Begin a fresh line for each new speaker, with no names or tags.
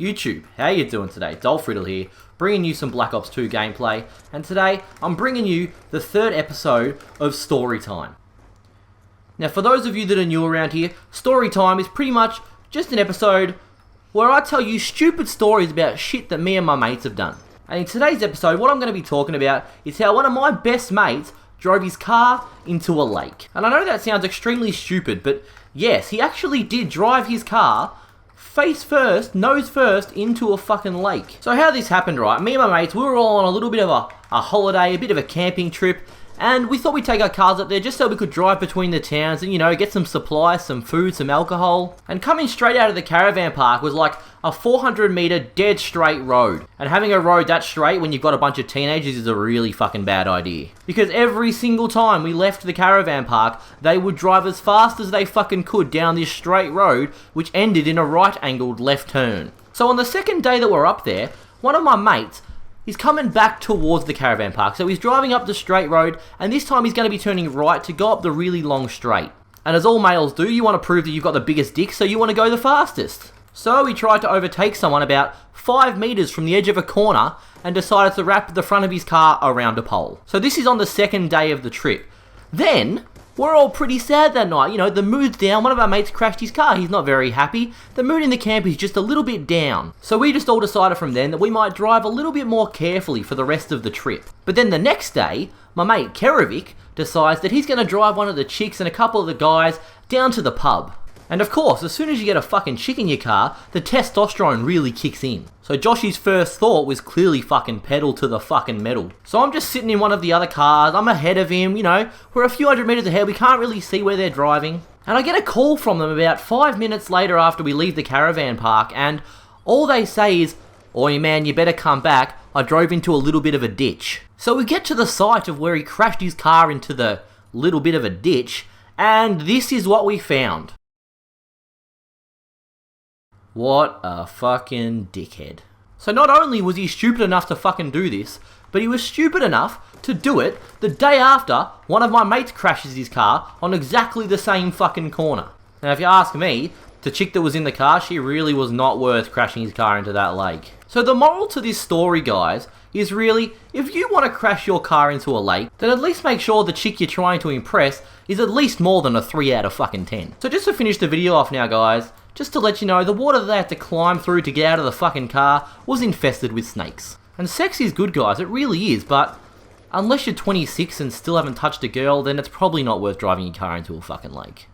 YouTube, how you doing today? Riddle here, bringing you some Black Ops 2 gameplay, and today I'm bringing you the third episode of Storytime. Now for those of you that are new around here, Storytime is pretty much just an episode where I tell you stupid stories about shit that me and my mates have done. And in today's episode, what I'm going to be talking about is how one of my best mates drove his car into a lake. And I know that sounds extremely stupid, but yes, he actually did drive his car face first, nose first, into a fucking lake. So how this happened, right? Me and my mates, we were all on a little bit of a holiday, a bit of a camping trip, and we thought we'd take our cars up there just so we could drive between the towns and, you know, get some supplies, some food, some alcohol. And coming straight out of the caravan park was like a 400-meter dead straight road. And having a road that straight when you've got a bunch of teenagers is a really fucking bad idea. Because every single time we left the caravan park, they would drive as fast as they fucking could down this straight road, which ended in a right-angled left turn. So on the second day that we're up there, one of my mates, he's coming back towards the caravan park. So he's driving up the straight road, and this time he's going to be turning right to go up the really long straight. And as all males do, you want to prove that you've got the biggest dick, so you want to go the fastest. So he tried to overtake someone about 5 meters from the edge of a corner and decided to wrap the front of his car around a pole. So this is on the second day of the trip. Then we're all pretty sad that night. You know, the mood's down. One of our mates crashed his car. He's not very happy. The mood in the camp is just a little bit down. So we just all decided from then that we might drive a little bit more carefully for the rest of the trip. But then the next day, my mate Kerovic decides that he's going to drive one of the chicks and a couple of the guys down to the pub. And of course, as soon as you get a fucking chick in your car, the testosterone really kicks in. So Joshy's first thought was clearly fucking pedal to the fucking metal. So I'm just sitting in one of the other cars, I'm ahead of him, you know, we're a few hundred meters ahead, we can't really see where they're driving. And I get a call from them about 5 minutes later after we leave the caravan park, and all they say is, "Oi man, you better come back, I drove into a little bit of a ditch." So we get to the site of where he crashed his car into the little bit of a ditch, and this is what we found. What a fucking dickhead. So not only was he stupid enough to fucking do this, but he was stupid enough to do it the day after one of my mates crashes his car on exactly the same fucking corner. Now if you ask me, the chick that was in the car, she really was not worth crashing his car into that lake. So the moral to this story, guys, is really, if you want to crash your car into a lake, then at least make sure the chick you're trying to impress is at least more than a 3 out of fucking 10. So just to finish the video off now, guys, just to let you know, the water that they had to climb through to get out of the fucking car was infested with snakes. And sex is good, guys, it really is, but unless you're 26 and still haven't touched a girl, then it's probably not worth driving your car into a fucking lake.